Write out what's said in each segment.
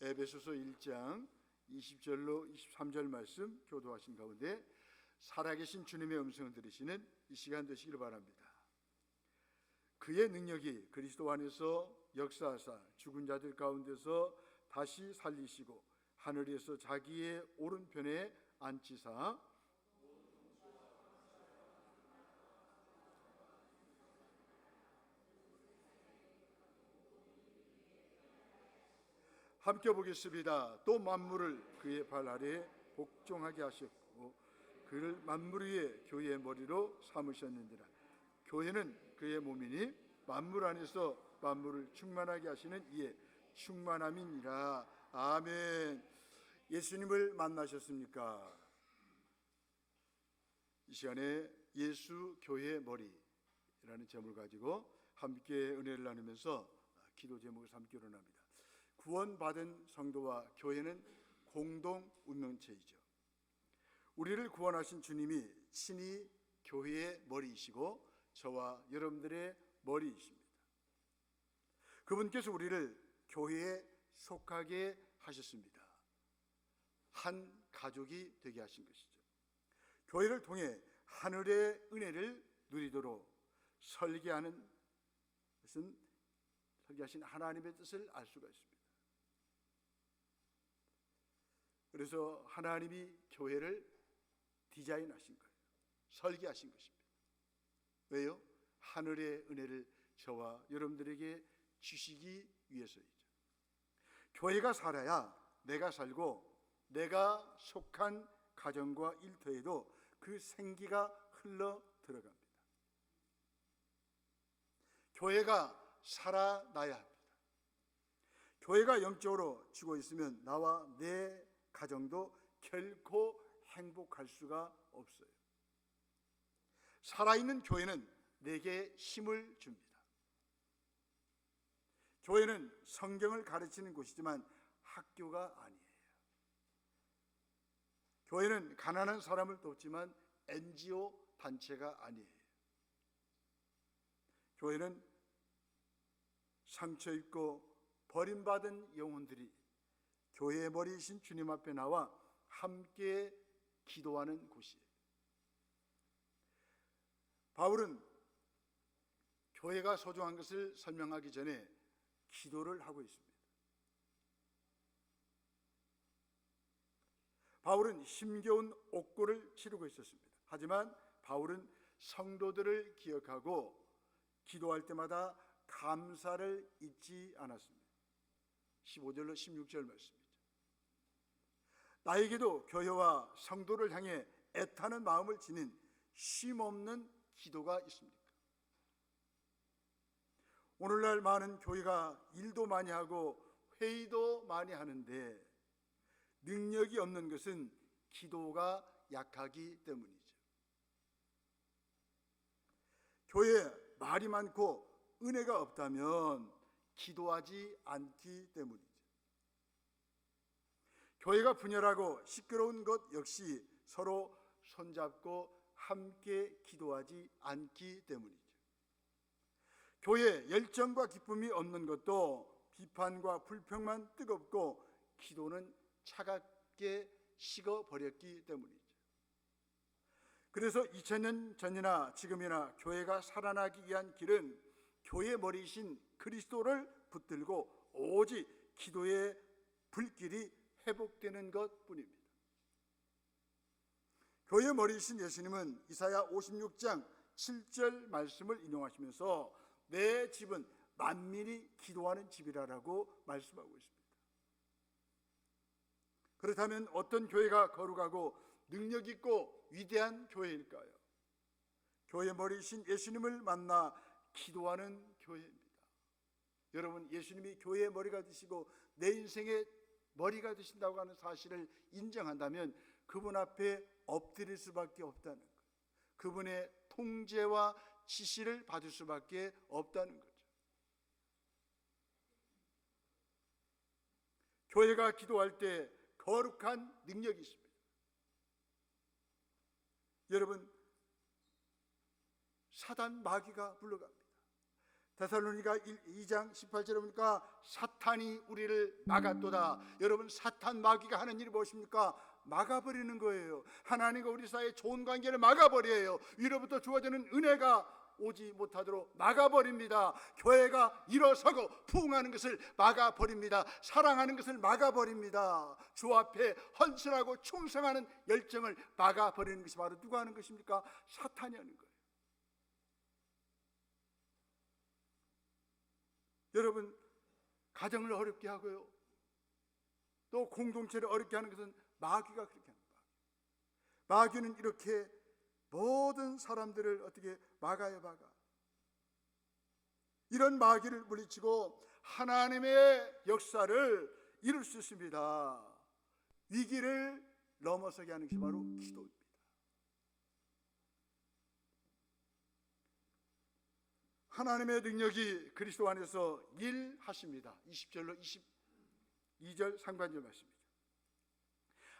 에베소서 1장 20절로 23절 말씀 교도하신 가운데 살아계신 주님의 음성을 들으시는 이 시간 되시기를 바랍니다. 그의 능력이 그리스도 안에서 역사하사 죽은 자들 가운데서 다시 살리시고 하늘에서 자기의 오른편에 앉히사 함께 보겠습니다. 또 만물을 그의 발 아래에 복종하게 하셨고 그를 만물 위에 교회의 머리로 삼으셨느니라. 교회는 그의 몸이니 만물 안에서 만물을 충만하게 하시는 이의 충만함이니라. 아멘. 예수님을 만나셨습니까? 이 시간에 예수 교회의 머리라는 제목을 가지고 함께 은혜를 나누면서 기도 제목을 삼기로 합니다. 구원받은 성도와 교회는 공동 운명체이죠. 우리를 구원하신 주님이 친히 교회의 머리이시고 저와 여러분들의 머리이십니다. 그분께서 우리를 교회에 속하게 하셨습니다. 한 가족이 되게 하신 것이죠. 교회를 통해 하늘의 은혜를 누리도록 설계하신 하나님의 뜻을 알 수가 있습니다. 그래서 하나님이 교회를 디자인하신 거예요. 설계하신 것입니다. 왜요? 하늘의 은혜를 저와 여러분들에게 주시기 위해서이죠. 교회가 살아야 내가 살고 내가 속한 가정과 일터에도 그 생기가 흘러 들어갑니다. 교회가 살아나야 합니다. 교회가 영적으로 죽어 있으면 나와 내 가정도 결코 행복할 수가 없어요. 살아있는 교회는 내게 힘을 줍니다. 교회는 성경을 가르치는 곳이지만 학교가 아니에요. 교회는 가난한 사람을 돕지만 NGO 단체가 아니에요. 교회는 상처 입고 버림받은 영혼들이 교회의 머리이신 주님 앞에 나와 함께 기도하는 곳이에요. 바울은 교회가 소중한 것을 설명하기 전에 기도를 하고 있습니다. 바울은 힘겨운 옥고를 치르고 있었습니다. 하지만 바울은 성도들을 기억하고 기도할 때마다 감사를 잊지 않았습니다. 15절로 16절 말씀이죠. 나에게도 교회와 성도를 향해 애타는 마음을 지닌 쉼없는 기도가 있습니까? 오늘날 많은 교회가 일도 많이 하고 회의도 많이 하는데 능력이 없는 것은 기도가 약하기 때문이죠. 교회에 말이 많고 은혜가 없다면 기도하지 않기 때문이죠. 교회가 분열하고 시끄러운 것 역시 서로 손잡고 함께 기도하지 않기 때문이죠. 교회에 열정과 기쁨이 없는 것도 비판과 불평만 뜨겁고 기도는 차갑게 식어버렸기 때문이죠. 그래서 2000년 전이나 지금이나 교회가 살아나기 위한 길은 교회 머리이신 그리스도를 붙들고 오직 기도의 불길이 회복되는 것뿐입니다. 교회 머리이신 예수님은 이사야 56장 7절 말씀을 인용하시면서 내 집은 만민이 기도하는 집이라고 말씀하고 있습니다. 그렇다면 어떤 교회가 거룩하고 능력 있고 위대한 교회일까요? 교회 머리이신 예수님을 만나 기도하는 교회입니다. 여러분, 예수님이 교회의 머리가 되시고 내 인생의 머리가 되신다고 하는 사실을 인정한다면 그분 앞에 엎드릴 수밖에 없다는 거예요. 그분의 통제와 지시를 받을 수밖에 없다는 거죠. 교회가 기도할 때 거룩한 능력이 있습니다. 여러분, 사단 마귀가 물러갑니다. 데살로니가 2장 18절에 보니까 사탄이 우리를 막았도다. 여러분, 사탄 마귀가 하는 일이 무엇입니까? 막아버리는 거예요. 하나님과 우리 사이의 좋은 관계를 막아버려요. 위로부터 주어지는 은혜가 오지 못하도록 막아버립니다. 교회가 일어서고 부흥하는 것을 막아버립니다. 사랑하는 것을 막아버립니다. 주 앞에 헌신하고 충성하는 열정을 막아버리는 것이 바로 누가 하는 것입니까? 사탄이 하는 거예요. 여러분, 가정을 어렵게 하고요, 또 공동체를 어렵게 하는 것은 마귀가 그렇게 합니다. 마귀는 이렇게 모든 사람들을 어떻게 막아요? 이런 마귀를 물리치고 하나님의 역사를 이룰 수 있습니다. 위기를 넘어서게 하는 것이 바로 기도입니다. 하나님의 능력이 그리스도 안에서 일하십니다. 20절로 22절 상반절 말씀이죠.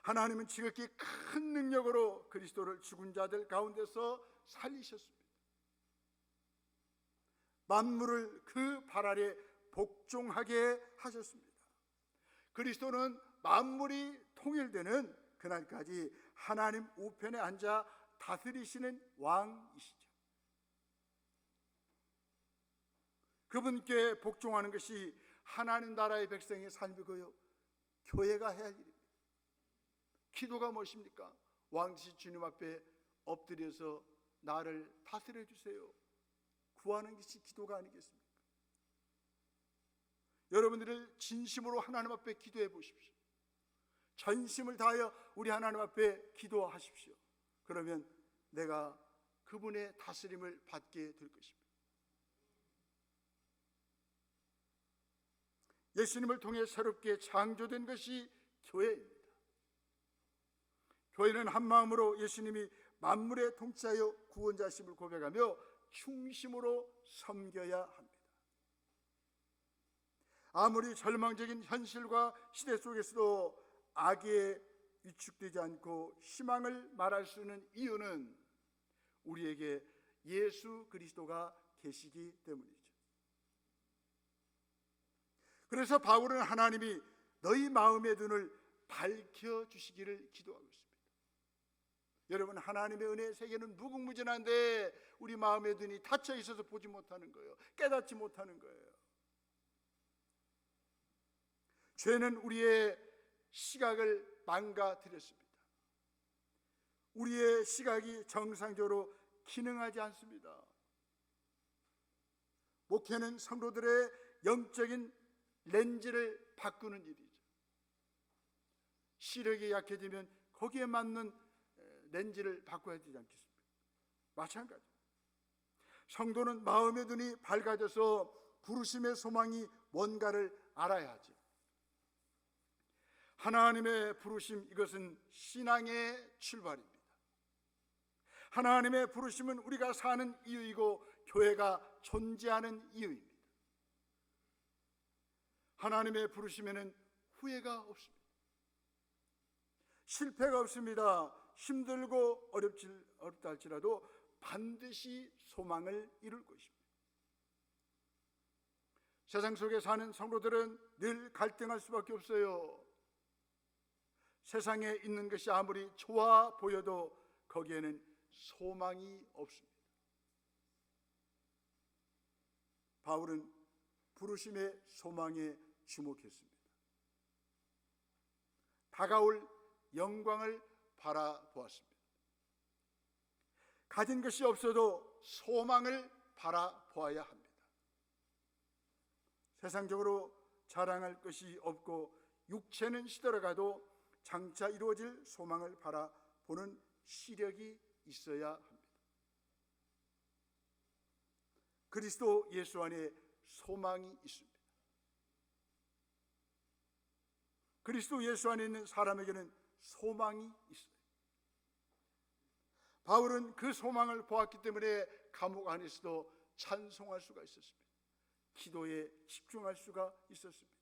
하나님은 지극히 큰 능력으로 그리스도를 죽은 자들 가운데서 살리셨습니다. 만물을 그 발 아래 복종하게 하셨습니다. 그리스도는 만물이 통일되는 그날까지 하나님 우편에 앉아 다스리시는 왕이시죠. 그분께 복종하는 것이 하나님 나라의 백성의 삶이고요, 교회가 해야 할 일입니다. 기도가 무엇입니까? 왕이신 주님 앞에 엎드려서 나를 다스려 주세요 구하는 것이 기도가 아니겠습니까? 여러분들을 진심으로 하나님 앞에 기도해 보십시오. 전심을 다하여 우리 하나님 앞에 기도하십시오. 그러면 내가 그분의 다스림을 받게 될 것입니다. 예수님을 통해 새롭게 창조된 것이 교회입니다. 교회는 한마음으로 예수님이 만물의 통치하여 구원자심을 고백하며 충심으로 섬겨야 합니다. 아무리 절망적인 현실과 시대 속에서도 악에 위축되지 않고 희망을 말할 수 있는 이유는 우리에게 예수 그리스도가 계시기 때문이죠. 그래서 바울은 하나님이 너희 마음의 눈을 밝혀주시기를 기도하고 있습니다. 여러분, 하나님의 은혜의 세계는 무궁무진한데 우리 마음의 눈이 닫혀 있어서 보지 못하는 거예요. 깨닫지 못하는 거예요. 죄는 우리의 시각을 망가뜨렸습니다. 우리의 시각이 정상적으로 기능하지 않습니다. 목회는 성도들의 영적인 렌즈를 바꾸는 일이죠. 시력이 약해지면 거기에 맞는 렌즈를 바꿔야 되지 않겠습니까? 마찬가지. 성도는 마음의 눈이 밝아져서 부르심의 소망이 뭔가를 알아야 하죠. 하나님의 부르심, 이것은 신앙의 출발입니다. 하나님의 부르심은 우리가 사는 이유이고 교회가 존재하는 이유입니다. 하나님의 부르심에는 후회가 없습니다. 실패가 없습니다. 힘들고 어렵다 할지라도 반드시 소망을 이룰 것입니다. 세상 속에 사는 성도들은 늘 갈등할 수밖에 없어요. 세상에 있는 것이 아무리 좋아 보여도 거기에는 소망이 없습니다. 바울은 부르심의 소망에 주목했습니다. 다가올 영광을 바라보았습니다. 가진 것이 없어도 소망을 바라보아야 합니다. 세상적으로 자랑할 것이 없고 육체는 시들어가도 장차 이루어질 소망을 바라보는 시력이 있어야 합니다. 그리스도 예수 안에 소망이 있습니다. 그리스도 예수 안에 있는 사람에게는 소망이 있어요. 바울은 그 소망을 보았기 때문에 감옥 안에서도 찬송할 수가 있었습니다. 기도에 집중할 수가 있었습니다.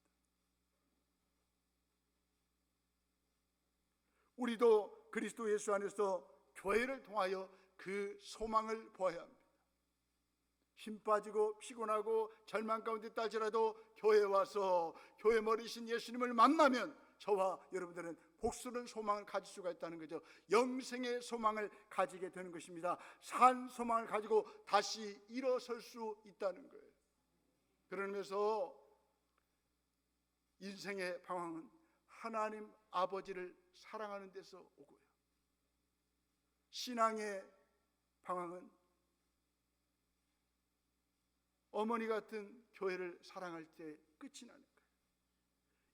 우리도 그리스도 예수 안에서 교회를 통하여 그 소망을 보아야 합니다. 힘 빠지고 피곤하고 절망 가운데 있다 할지라도 교회에 와서 교회 머리신 예수님을 만나면 저와 여러분들은 복수는 소망을 가질 수가 있다는 거죠. 영생의 소망을 가지게 되는 것입니다. 산 소망을 가지고 다시 일어설 수 있다는 거예요. 그러면서 인생의 방황은 하나님 아버지를 사랑하는 데서 오고요, 신앙의 방황은 어머니 같은 교회를 사랑할 때 끝이 나는 거예요.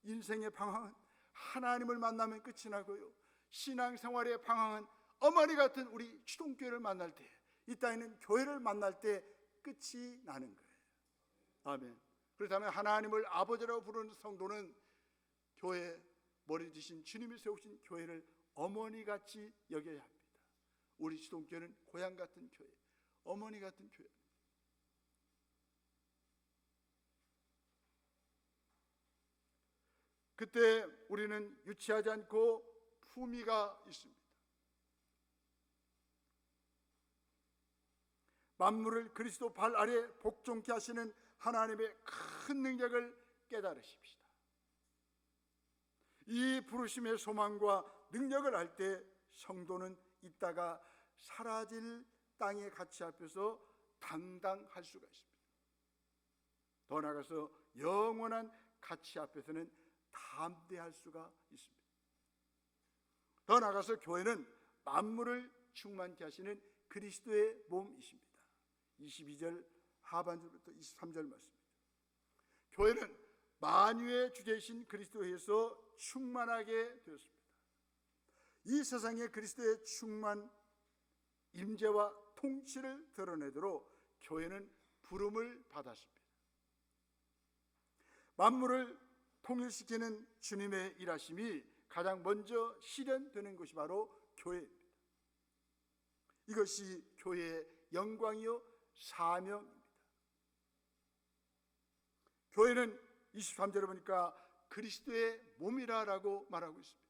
인생의 방황은 하나님을 만나면 끝이 나고요, 신앙생활의 방황은 어머니 같은 우리 추동교회를 만날 때, 이 땅에는 교회를 만날 때 끝이 나는 거예요. 아멘. 그렇다면 하나님을 아버지라고 부르는 성도는 교회 머리 되신 주님이 세우신 교회를 어머니같이 여겨야 합니다. 우리 추동교회는 고향 같은 교회, 어머니 같은 교회. 그때 우리는 유치하지 않고 품위가 있습니다. 만물을 그리스도 발 아래 복종케 하시는 하나님의 큰 능력을 깨달으십시다. 이 부르심의 소망과 능력을 알 때 성도는 있다가 사라질 땅의 가치 앞에서 당당할 수가 있습니다. 더 나아가서 영원한 가치 앞에서는 담대할 수가 있습니다. 더 나아가서 교회는 만물을 충만케 하시는 그리스도의 몸이십니다. 22절 하반절부터 23절 말씀입니다. 교회는 만유의 주제이신 그리스도에서 충만하게 되었습니다. 이 세상에 그리스도의 충만, 임재와 통치를 드러내도록 교회는 부름을 받았습니다. 만물을 통일시키는 주님의 일하심이 가장 먼저 실현되는 것이 바로 교회입니다. 이것이 교회의 영광이요 사명입니다. 교회는 23절에 보니까 그리스도의 몸이라고 말하고 있습니다.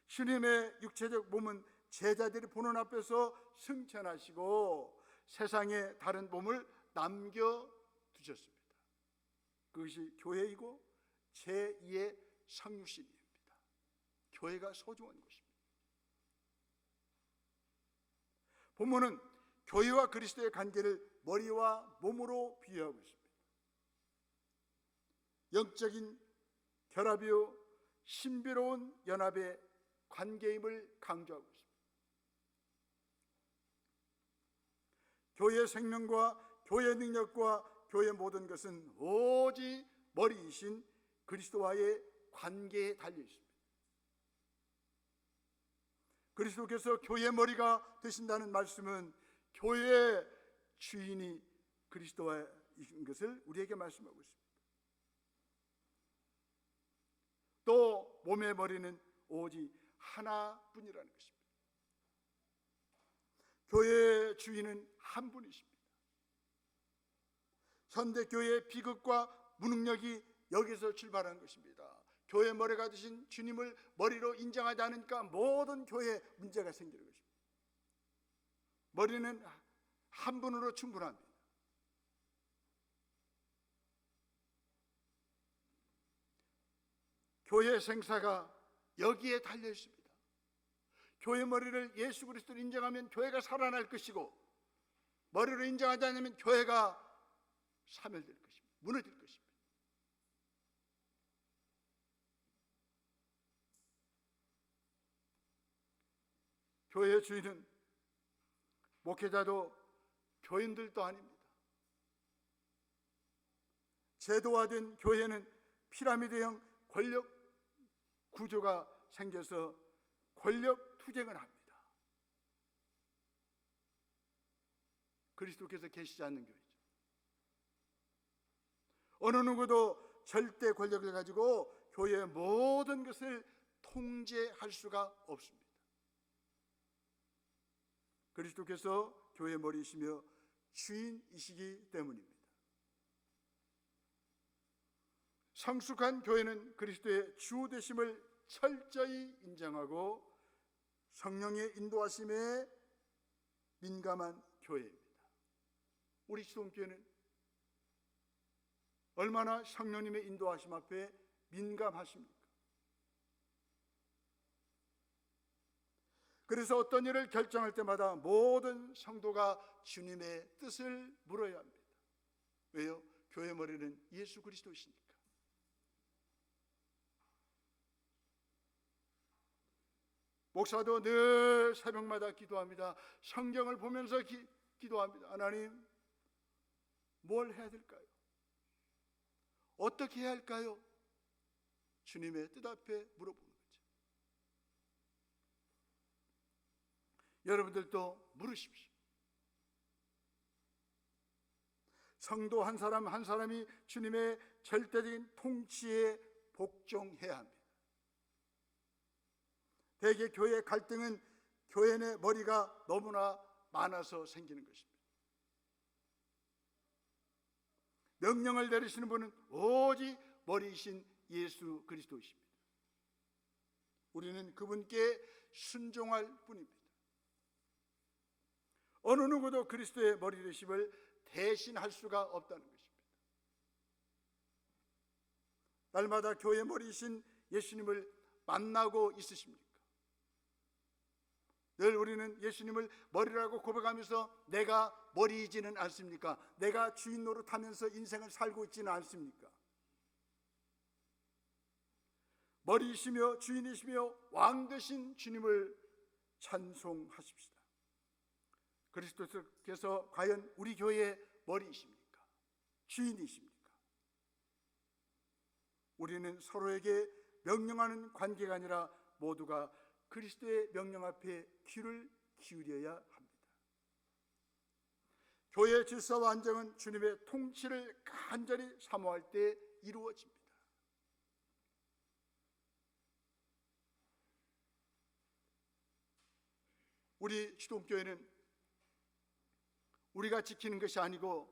주님의 육체적 몸은 제자들이 보는 앞에서 승천하시고 세상의 다른 몸을 남겨두셨습니다. 그것이 교회이고 제2의 성육신입니다. 교회가 소중한 것입니다. 본문은 교회와 그리스도의 관계를 머리와 몸으로 비유하고 있습니다. 영적인 결합이요 신비로운 연합의 관계임을 강조하고 있습니다. 교회의 생명과 교회의 능력과 교회의 모든 것은 오직 머리이신 그리스도와의 관계에 달려 있습니다. 그리스도께서 교회의 머리가 되신다는 말씀은 교회의 주인이 그리스도인 것을 우리에게 말씀하고 있습니다. 또 몸의 머리는 오직 하나뿐이라는 것입니다. 교회의 주인은 한 분이십니다. 현대교회의 비극과 무능력이 여기서 출발한 것입니다. 교회 머리가 되신 주님을 머리로 인정하지 않으니까 모든 교회에 문제가 생기는 것입니다. 머리는 한 분으로 충분합니다. 교회 생사가 여기에 달려 있습니다. 교회 머리를 예수 그리스도로 인정하면 교회가 살아날 것이고, 머리로 인정하지 않으면 교회가 사멸될 것입니다. 무너질 것입니다. 교회의 주인은 목회자도 교인들도 아닙니다. 제도화된 교회는 피라미드형 권력 구조가 생겨서 권력 투쟁을 합니다. 그리스도께서 계시지 않는 교회죠. 어느 누구도 절대 권력을 가지고 교회의 모든 것을 통제할 수가 없습니다. 그리스도께서 교회의 머리이시며 주인이시기 때문입니다. 성숙한 교회는 그리스도의 주 되심을 철저히 인정하고 성령의 인도하심에 민감한 교회입니다. 우리 시동교회는 얼마나 성령님의 인도하심 앞에 민감하십니까? 그래서 어떤 일을 결정할 때마다 모든 성도가 주님의 뜻을 물어야 합니다. 왜요? 교회 머리는 예수 그리스도시니까. 목사도 늘 새벽마다 기도합니다. 성경을 보면서 기도합니다. 하나님, 뭘 해야 될까요? 어떻게 해야 할까요? 주님의 뜻 앞에 물어보는 거죠. 여러분들도 물으십시오. 성도 한 사람 한 사람이 주님의 절대적인 통치에 복종해야 합니다. 대개 교회 갈등은 교회 내 머리가 너무나 많아서 생기는 것입니다. 명령을 내리시는 분은 오직 머리이신 예수 그리스도이십니다. 우리는 그분께 순종할 뿐입니다. 어느 누구도 그리스도의 머리 되심을 대신할 수가 없다는 것입니다. 날마다 교회 머리이신 예수님을 만나고 있으십니까? 늘 우리는 예수님을 머리라고 고백하면서 내가 머리이지는 않습니까? 내가 주인 노릇하면서 인생을 살고 있지는 않습니까? 머리이시며 주인이시며 왕 되신 주님을 찬송하십시다. 그리스도께서 과연 우리 교회의 머리이십니까? 주인이십니까? 우리는 서로에게 명령하는 관계가 아니라 모두가 그리스도의 명령 앞에 귀를 기울여야 합니다. 교회의 질서와 안정은 주님의 통치를 간절히 사모할 때 이루어집니다. 우리 주동교회는 우리가 지키는 것이 아니고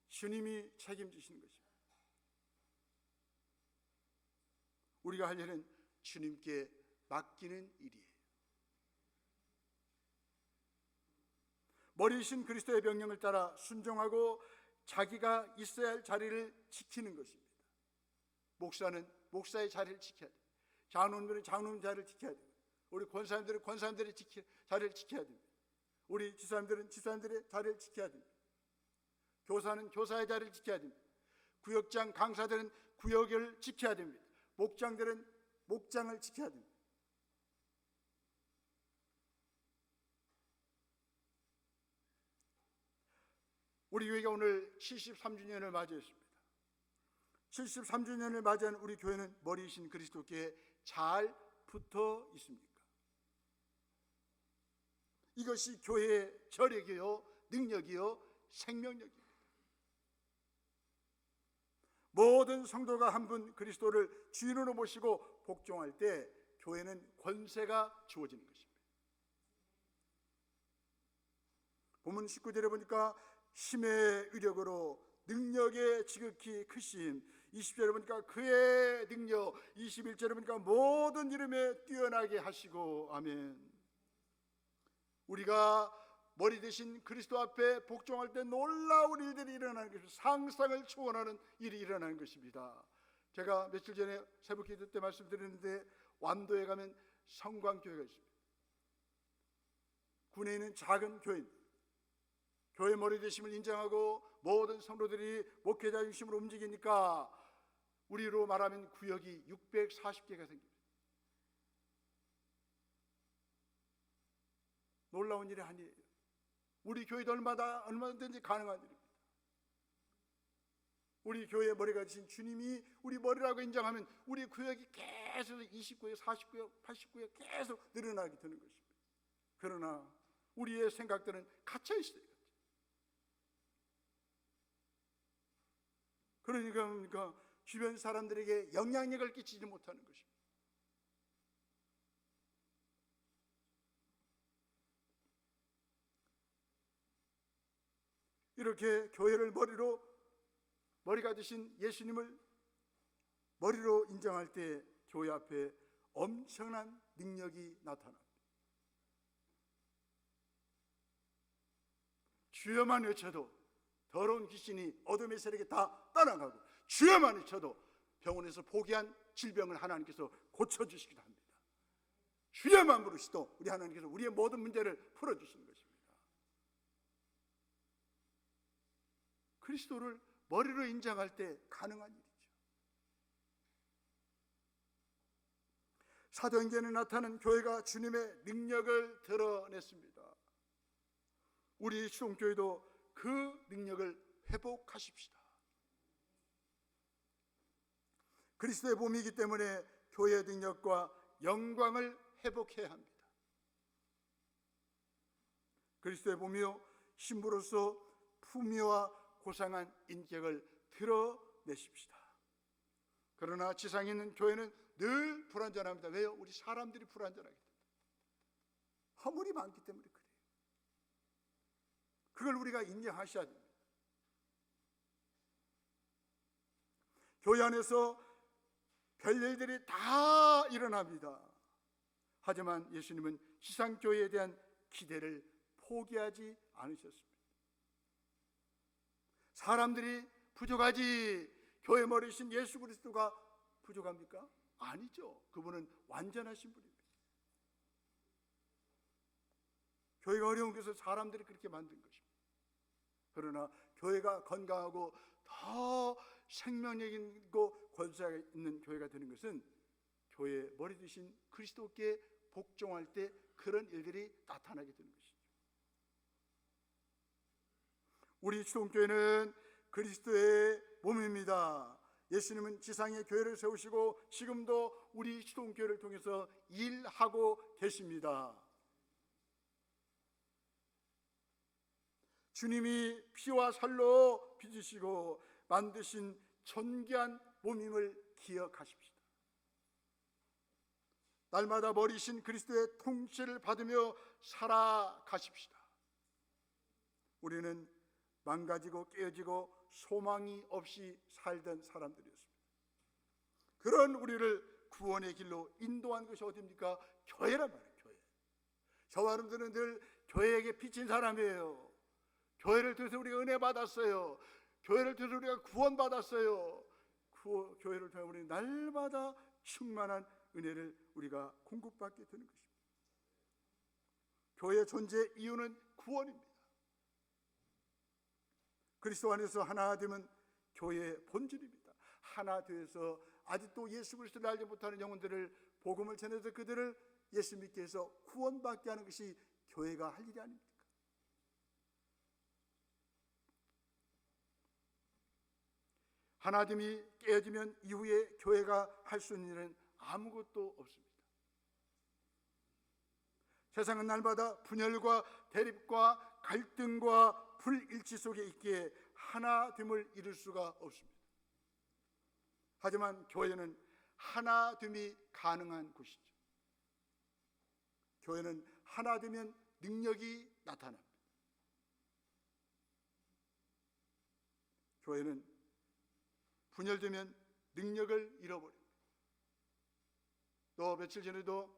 주님이 책임지시는 것입니다. 우리가 할 일은 주님께 맡기는 일이에요. 머리이신 그리스도의 명령을 따라 순종하고 자기가 있어야 할 자리를 지키는 것입니다. 목사는 목사의 자리를 지켜야 돼요. 장로님들은 장로님 자리를 지켜야 돼요. 우리 권사님들은 권사님들의 자리를 지켜야 됩니다. 우리 지사님들은 지사님들의 자리를 지켜야 됩니다. 교사는 교사의 자리를 지켜야 됩니다. 구역장 강사들은 구역을 지켜야 됩니다. 목장들은 목장을 지켜야 됩니다. 우리 교회가 오늘 73주년을 맞이했습니다. 73주년을 맞이한 우리 교회는 머리이신 그리스도께 잘 붙어 있습니까? 이것이 교회의 저력이요, 능력이요, 생명력입니다. 모든 성도가 한 분 그리스도를 주인으로 모시고 복종할 때 교회는 권세가 주어지는 것입니다. 본문 19절에 보니까 힘의 위력으로 능력의 지극히 크심, 20절에 보니까 그의 능력, 21절에 보니까 모든 이름에 뛰어나게 하시고. 아멘. 우리가 머리 대신 그리스도 앞에 복종할 때 놀라운 일들이 일어나는 것입니다. 상상을 초월하는 일이 일어나는 것입니다. 제가 며칠 전에 새벽기도 때 말씀드렸는데 완도에 가면 성광교회가 있습니다. 군에 있는 작은 교회입니다. 교회 머리 대심을 인정하고 모든 성도들이 목회자 중심으로 움직이니까 우리로 말하면 구역이 640개가 생깁니다. 놀라운 일이 아니에요. 우리 교회도 얼마든지 가능한 일입니다. 우리 교회의 머리가 되신 주님이 우리 머리라고 인정하면 우리 구역이 계속 29역, 40구역, 80구역 계속 늘어나게 되는 것입니다. 그러나 우리의 생각들은 갇혀 있어요. 그러니까 주변 사람들에게 영향력을 끼치지 못하는 것입니다. 이렇게 교회를 머리가 되신 예수님을 머리로 인정할 때 교회 앞에 엄청난 능력이 나타납니다. 주여만 외쳐도 더러운 귀신이 어둠의 세력에 다 떠나가고 주여만 외쳐도 병원에서 포기한 질병을 하나님께서 고쳐주시기도 합니다. 주여만 부르시도 우리 하나님께서 우리의 모든 문제를 풀어주시는 것입니다. 그리스도를 머리로 인정할 때 가능한 일이죠. 사도행전에 나타난 교회가 주님의 능력을 드러냈습니다. 우리 수동교회도 그 능력을 회복하십시다. 그리스도의 몸이기 때문에 교회의 능력과 영광을 회복해야 합니다. 그리스도의 몸이요 신부로서 품위와 고상한 인격을 드러내십시다. 그러나 지상에 있는 교회는 늘 불완전합니다. 왜요? 우리 사람들이 불완전하기 때문에, 허물이 많기 때문에 그래요. 그걸 우리가 인정하셔야 됩니다. 교회 안에서 별일들이 다 일어납니다. 하지만 예수님은 지상교회에 대한 기대를 포기하지 않으셨습니다. 사람들이 부족하지 교회 머리신 예수 그리스도가 부족합니까? 아니죠. 그분은 완전하신 분입니다. 교회가 어려운 것은 사람들이 그렇게 만든 것입니다. 그러나 교회가 건강하고 더 생명력 있고 권세가 있는 교회가 되는 것은 교회의 머리 되신 그리스도께 복종할 때 그런 일들이 나타나게 되는 것이죠. 우리 수동교회는 그리스도의 몸입니다. 예수님은 지상에 교회를 세우시고 지금도 우리 수동교회를 통해서 일하고 계십니다. 주님이 피와 살로 빚으시고 만드신 존귀한 몸임을 기억하십시다. 날마다 머리신 그리스도의 통치를 받으며 살아가십시다. 우리는 망가지고 깨어지고 소망이 없이 살던 사람들이었습니다. 그런 우리를 구원의 길로 인도한 것이 어디입니까? 교회란 말이에요. 교회. 저와 여러분들은 늘 교회에게 빚진 사람이에요. 교회를 통해서 우리가 은혜 받았어요. 교회를 통해서 우리가 구원 받았어요. 교회를 통해 우리는 날마다 충만한 은혜를 우리가 공급받게 되는 것입니다. 교회의 존재 이유는 구원입니다. 그리스도 안에서 하나 되면 교회의 본질입니다. 하나 되어서 아직도 예수 그리스도를 알지 못하는 영혼들을 복음을 전해서 그들을 예수 믿게 해서 구원받게 하는 것이 교회가 할 일이 아닙니까? 하나됨이 깨어지면 이후에 교회가 할 수 있는 일은 아무것도 없습니다. 세상은 날마다 분열과 대립과 갈등과 불일치 속에 있기에 하나됨을 이룰 수가 없습니다. 하지만 교회는 하나됨이 가능한 곳이죠. 교회는 하나되면 능력이 나타납니다. 교회는 분열되면 능력을 잃어버립니다. 또 며칠 전에도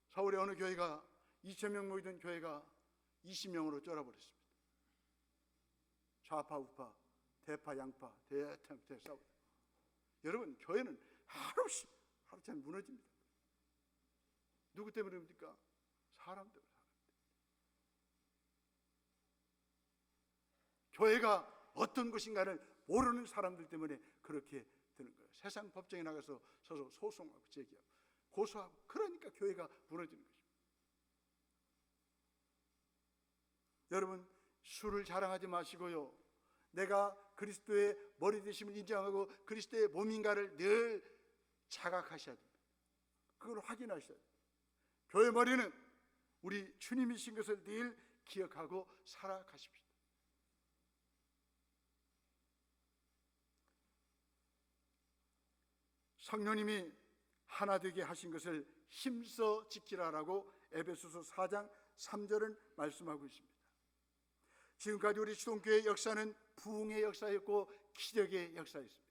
서울의 어느 교회가 2,000명 모이던 교회가 20명으로 쫄아버렸습니다. 좌파 우파 대파 양파 대싸우고. 여러분 교회는 하루치 무너집니다. 누구 때문입니까? 사람 때문에. 교회가 어떤 것인가를 모르는 사람들 때문에 그렇게 되는 거예요. 세상 법정에 나가서 서로 소송하고 제기하고 고소하고, 그러니까 교회가 무너지는 것입니다. 여러분 술을 자랑하지 마시고요, 내가 그리스도의 머리 되심을 인정하고 그리스도의 몸인가를 늘 자각하셔야 됩니다. 그걸 확인하셔야 됩니다. 교회 머리는 우리 주님이신 것을 늘 기억하고 살아가십시오. 성령님이 하나 되게 하신 것을 힘써 지키라라고 에베소서 4장 3절은 말씀하고 있습니다. 지금까지 우리 수동교회의 역사는 부흥의 역사였고 기적의 역사였습니다.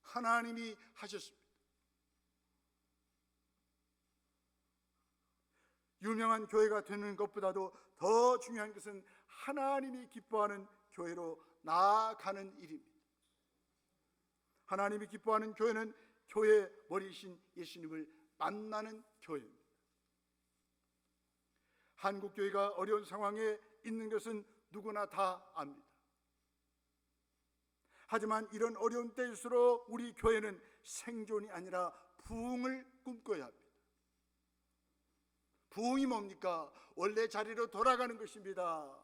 하나님이 하셨습니다. 유명한 교회가 되는 것보다도 더 중요한 것은 하나님이 기뻐하는 교회로 나아가는 일입니다. 하나님이 기뻐하는 교회는 교회의 머리이신 예수님을 만나는 교회입니다. 한국 교회가 어려운 상황에 있는 것은 누구나 다 압니다. 하지만 이런 어려운 때일수록 우리 교회는 생존이 아니라 부흥을 꿈꿔야 합니다. 부흥이 뭡니까? 원래 자리로 돌아가는 것입니다.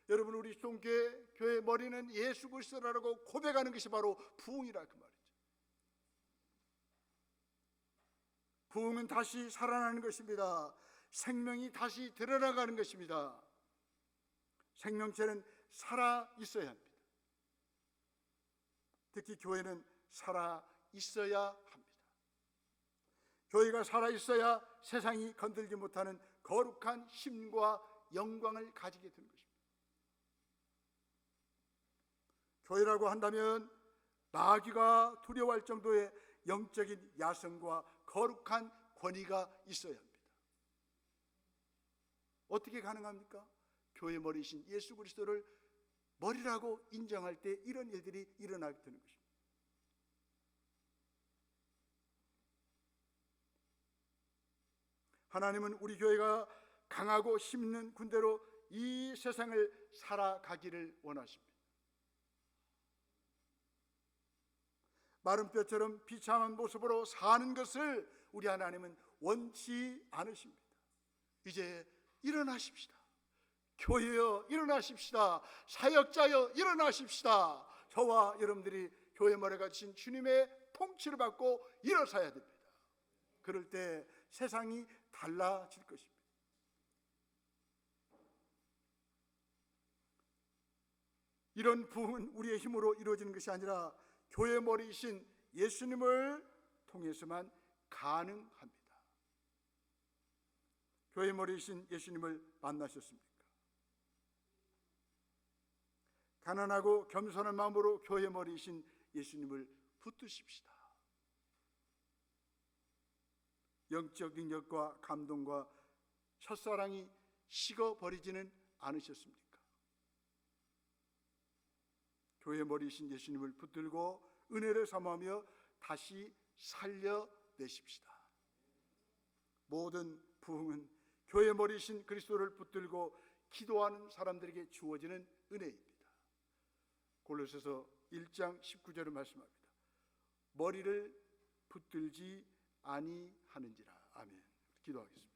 여러분, 우리 수동교회 교회 머리는 예수 그리스도라고 고백하는 것이 바로 부흥이라 그 말이죠. 부흥은 다시 살아나는 것입니다. 생명이 다시 드러나가는 것입니다. 생명체는 살아 있어야 합니다. 특히 교회는 살아 있어야 합니다. 교회가 살아 있어야 세상이 건들지 못하는 거룩한 힘과 영광을 가지게 되는 것입니다. 교회라고 한다면 나귀가 두려워할 정도의 영적인 야성과 거룩한 권위가 있어야 합니다. 어떻게 가능합니까? 교회 머리이신 예수 그리스도를 머리라고 인정할 때 이런 일들이 일어나게 되는 것입니다. 하나님은 우리 교회가 강하고 힘있는 군대로 이 세상을 살아가기를 원하십니다. 마른 뼈처럼 비참한 모습으로 사는 것을 우리 하나님은 원치 않으십니다. 이제 일어나십시다. 교회여 일어나십시다. 사역자여 일어나십시다. 저와 여러분들이 교회 머리가 되신 주님의 통치를 받고 일어서야 됩니다. 그럴 때 세상이 달라질 것입니다. 이런 부흥은 우리의 힘으로 이루어지는 것이 아니라 교회 머리이신 예수님을 통해서만 가능합니다. 교회 머리이신 예수님을 만나셨습니까? 가난하고 겸손한 마음으로 교회 머리이신 예수님을 붙드십시다. 영적 능력과 감동과 첫사랑이 식어버리지는 않으셨습니까? 교회 머리이신 예수님을 붙들고 은혜를 사모하며 다시 살려내십시다. 모든 부흥은 교회 머리이신 그리스도를 붙들고 기도하는 사람들에게 주어지는 은혜입니다. 골로새서 1장 19절을 말씀합니다. 머리를 붙들지 아니하는지라. 아멘. 기도하겠습니다.